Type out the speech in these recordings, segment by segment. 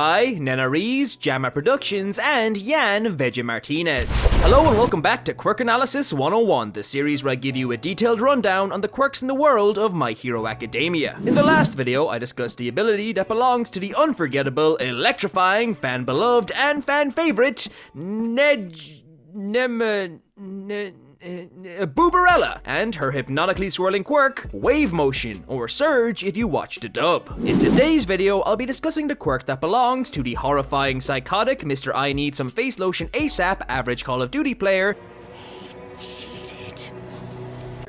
I, Nena Rees, Jamma Productions, and Jan Veggie Martinez. Hello and welcome back to Quirk Analysis 101, the series where I give you a detailed rundown on the quirks in the world of My Hero Academia. In the last video, I discussed the ability that belongs to the unforgettable, electrifying, fan-beloved, and fan-favorite Booberella, and her hypnotically swirling quirk, Wave Motion, or Surge if you watch the dub. In today's video, I'll be discussing the quirk that belongs to the horrifying, psychotic Mr. I Need Some Face Lotion ASAP average Call of Duty player,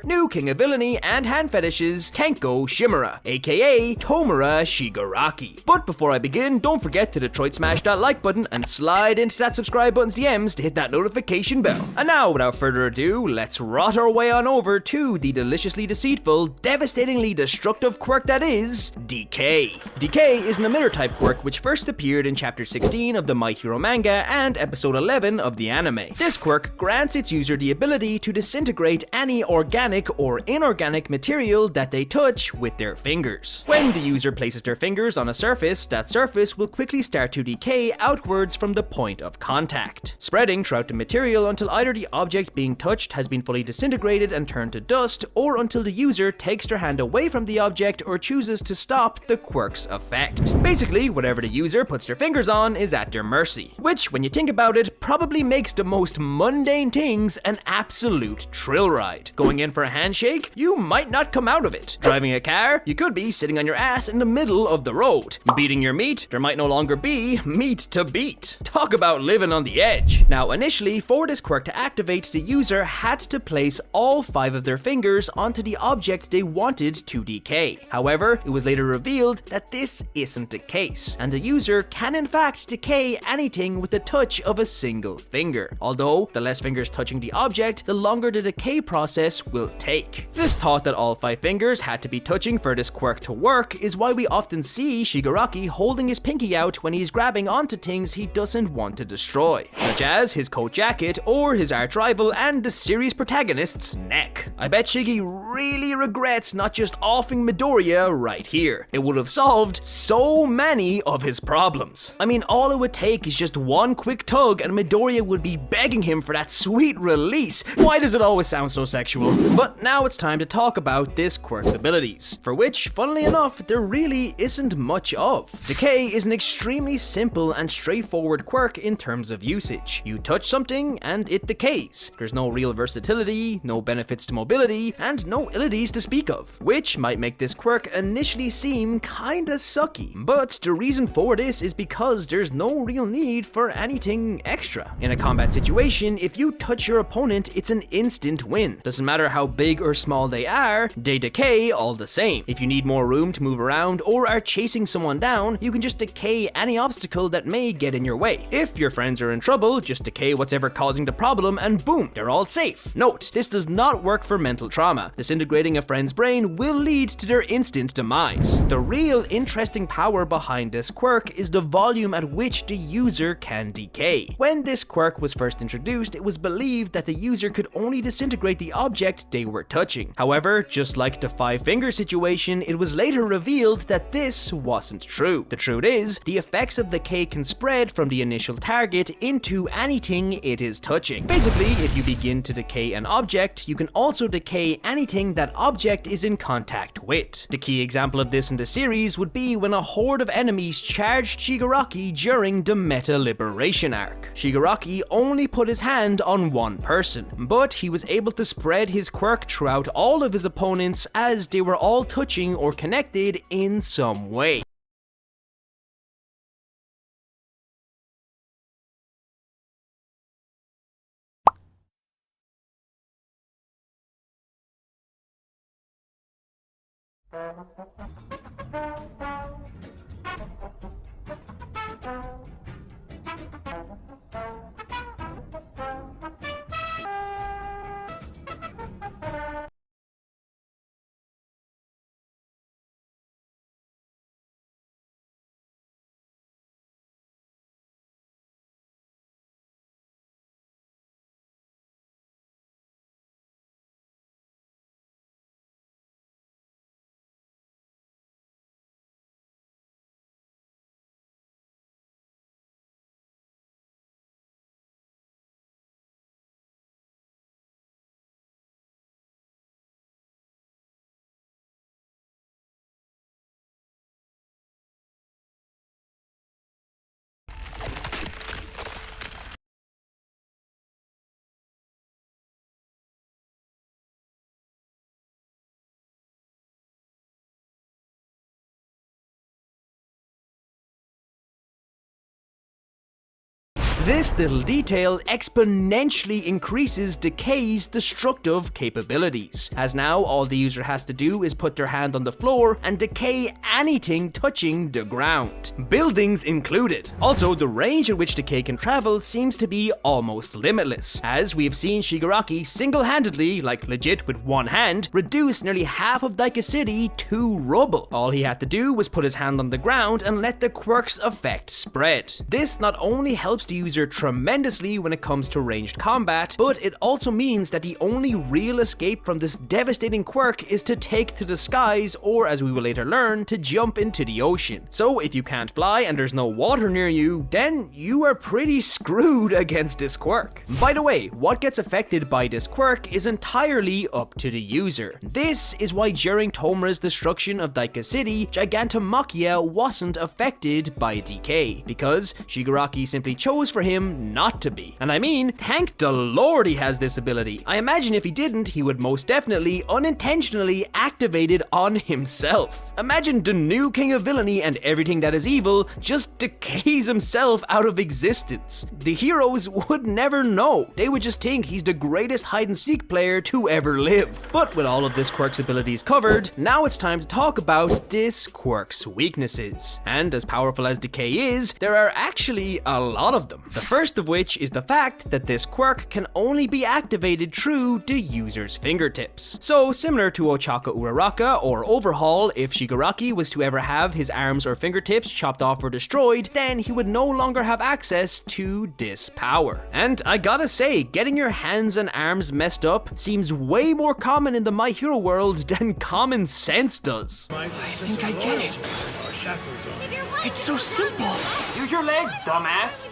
new king of villainy and hand fetishes, Tenko Shimura, aka Tomura Shigaraki. But before I begin, don't forget to Detroit smash that like button and slide into that subscribe button's DMs to hit that notification bell. And now, without further ado, let's rot our way on over to the deliciously deceitful, devastatingly destructive quirk that is Decay. Decay is an emitter type quirk which first appeared in chapter 16 of the My Hero manga and episode 11 of the anime. This quirk grants its user the ability to disintegrate any organic or inorganic material that they touch with their fingers. When the user places their fingers on a surface, that surface will quickly start to decay outwards from the point of contact, spreading throughout the material until either the object being touched has been fully disintegrated and turned to dust, or until the user takes their hand away from the object or chooses to stop the quirk's effect. Basically, whatever the user puts their fingers on is at their mercy, which, when you think about it, probably makes the most mundane things an absolute thrill ride. Going in for a handshake, you might not come out of it. Driving a car, you could be sitting on your ass in the middle of the road. Beating your meat, there might no longer be meat to beat. Talk about living on the edge. Now, initially, for this quirk to activate, the user had to place all 5 of their fingers onto the object they wanted to decay. However, it was later revealed that this isn't the case, and the user can in fact decay anything with the touch of a single finger. Although, the less fingers touching the object, the longer the decay process will take. This thought that all 5 fingers had to be touching for this quirk to work is why we often see Shigaraki holding his pinky out when he's grabbing onto things he doesn't want to destroy, such as his coat jacket or his arch rival and the series protagonist's neck. I bet Shiggy really regrets not just offing Midoriya right here. It would have solved so many of his problems. I mean, all it would take is just one quick tug and Midoriya would be begging him for that sweet release. Why does it always sound so sexual? But now it's time to talk about this quirk's abilities, for which, funnily enough, there really isn't much of. Decay is an extremely simple and straightforward quirk in terms of usage. You touch something and it decays. There's no real versatility, no benefits to mobility, and no abilities to speak of, which might make this quirk initially seem kinda sucky. But the reason for this is because there's no real need for anything extra. In a combat situation, if you touch your opponent, it's an instant win. Doesn't matter how big or small they are, they decay all the same. If you need more room to move around or are chasing someone down, you can just decay any obstacle that may get in your way. If your friends are in trouble, just decay what's ever causing the problem and boom, they're all safe. Note, this does not work for mental trauma. Disintegrating a friend's brain will lead to their instant demise. The real interesting power behind this quirk is the volume at which the user can decay. When this quirk was first introduced, it was believed that the user could only disintegrate the object they were touching. However, just like the 5-finger situation, it was later revealed that this wasn't true. The truth is, the effects of decay can spread from the initial target into anything it is touching. Basically, if you begin to decay an object, you can also decay anything that object is in contact with. The key example of this in the series would be when a horde of enemies charged Shigaraki during the Meta Liberation arc. Shigaraki only put his hand on one person, but he was able to spread his quirk throughout all of his opponents as they were all touching or connected in some way. This little detail exponentially increases Decay's destructive capabilities, as now all the user has to do is put their hand on the floor and decay anything touching the ground, buildings included. Also, the range at which Decay can travel seems to be almost limitless, as we have seen Shigaraki single-handedly, like legit with one hand, reduce nearly half of Daika City to rubble. All he had to do was put his hand on the ground and let the quirk's effect spread. This not only helps the user tremendously when it comes to ranged combat, but it also means that the only real escape from this devastating quirk is to take to the skies, or as we will later learn, to jump into the ocean. So if you can't fly and there's no water near you, then you are pretty screwed against this quirk. By the way, what gets affected by this quirk is entirely up to the user. This is why during Tomura's destruction of Daika City, Gigantomachia wasn't affected by Decay, because Shigaraki simply chose for him not to be. And I mean, thank the Lord he has this ability. I imagine if he didn't, he would most definitely unintentionally activate it on himself. Imagine the new king of villainy and everything that is evil just decays himself out of existence. The heroes would never know. They would just think he's the greatest hide-and-seek player to ever live. But with all of this quirk's abilities covered, now it's time to talk about this quirk's weaknesses. And as powerful as Decay is, there are actually a lot of them. The first of which is the fact that this quirk can only be activated through the user's fingertips. So similar to Ochaka Uraraka or Overhaul, if Shigaraki was to ever have his arms or fingertips chopped off or destroyed, then he would no longer have access to this power. And I gotta say, getting your hands and arms messed up seems way more common in the My Hero world than common sense does. I think I get it. It's so simple. Use your legs, dumbass.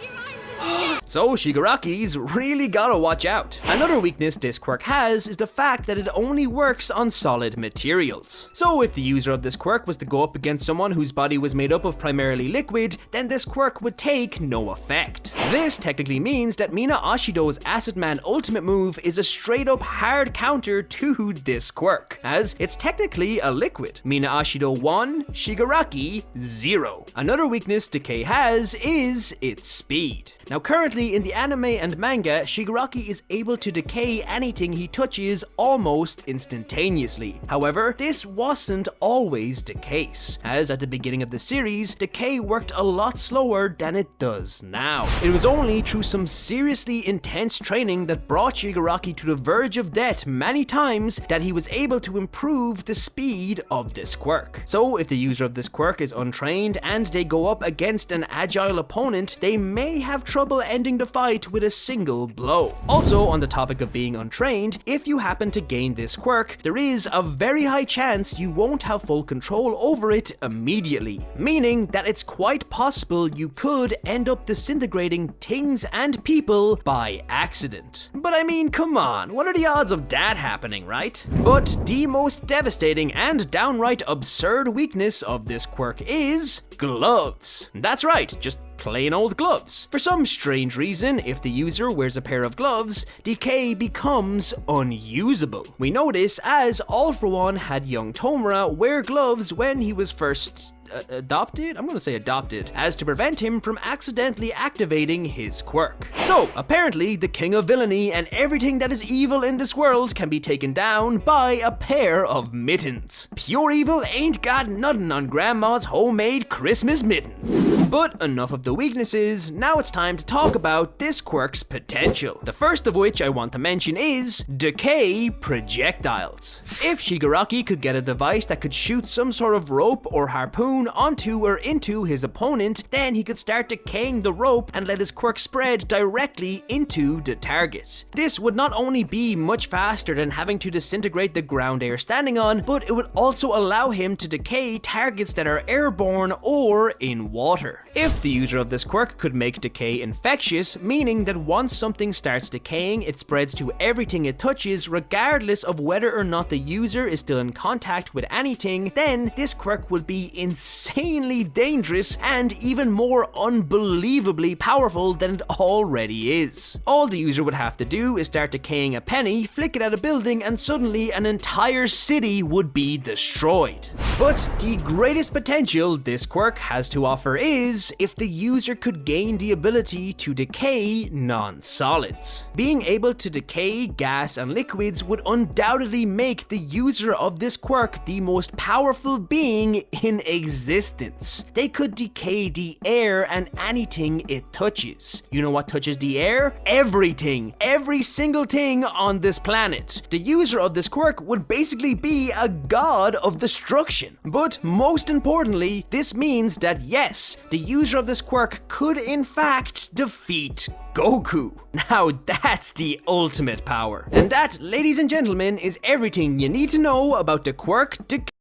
So Shigaraki's really gotta watch out. Another weakness this quirk has is the fact that it only works on solid materials. So if the user of this quirk was to go up against someone whose body was made up of primarily liquid, then this quirk would take no effect. This technically means that Mina Ashido's Acid Man ultimate move is a straight up hard counter to this quirk, as it's technically a liquid. Mina Ashido 1, Shigaraki 0. Another weakness Decay has is its speed. Now currently in the anime and manga, Shigaraki is able to decay anything he touches almost instantaneously. However, this wasn't always the case, as at the beginning of the series, decay worked a lot slower than it does now. It was only through some seriously intense training that brought Shigaraki to the verge of death many times that he was able to improve the speed of this quirk. So if the user of this quirk is untrained and they go up against an agile opponent, they may have trouble ending the fight with a single blow. Also, on the topic of being untrained, if you happen to gain this quirk, there is a very high chance you won't have full control over it immediately, meaning that it's quite possible you could end up disintegrating things and people by accident. But I mean, come on, what are the odds of that happening, right? But the most devastating and downright absurd weakness of this quirk is gloves. That's right, just plain old gloves. For some strange reason, if the user wears a pair of gloves, Decay becomes unusable. We know this as All For One had young Tomura wear gloves when he was first adopted? I'm gonna say adopted, as to prevent him from accidentally activating his quirk. So, apparently, the king of villainy and everything that is evil in this world can be taken down by a pair of mittens. Pure evil ain't got nothing on Grandma's homemade Christmas mittens. But enough of the weaknesses, now it's time to talk about this quirk's potential. The first of which I want to mention is Decay projectiles. If Shigaraki could get a device that could shoot some sort of rope or harpoon onto or into his opponent, then he could start decaying the rope and let his quirk spread directly into the target. This would not only be much faster than having to disintegrate the ground they are standing on, but it would also allow him to decay targets that are airborne or in water. If the user of this quirk could make decay infectious, meaning that once something starts decaying, it spreads to everything it touches regardless of whether or not the user is still in contact with anything, then this quirk would be insanely dangerous and even more unbelievably powerful than it already is. All the user would have to do is start decaying a penny, flick it at a building, and suddenly an entire city would be destroyed. But the greatest potential this quirk has to offer is is if the user could gain the ability to decay non-solids. Being able to decay gas and liquids would undoubtedly make the user of this quirk the most powerful being in existence. They could decay the air and anything it touches. You know what touches the air? Everything. Every single thing on this planet. The user of this quirk would basically be a god of destruction. But most importantly, this means that yes, the user of this quirk could in fact defeat Goku. Now that's the ultimate power. And that, ladies and gentlemen, is everything you need to know about the quirk decay.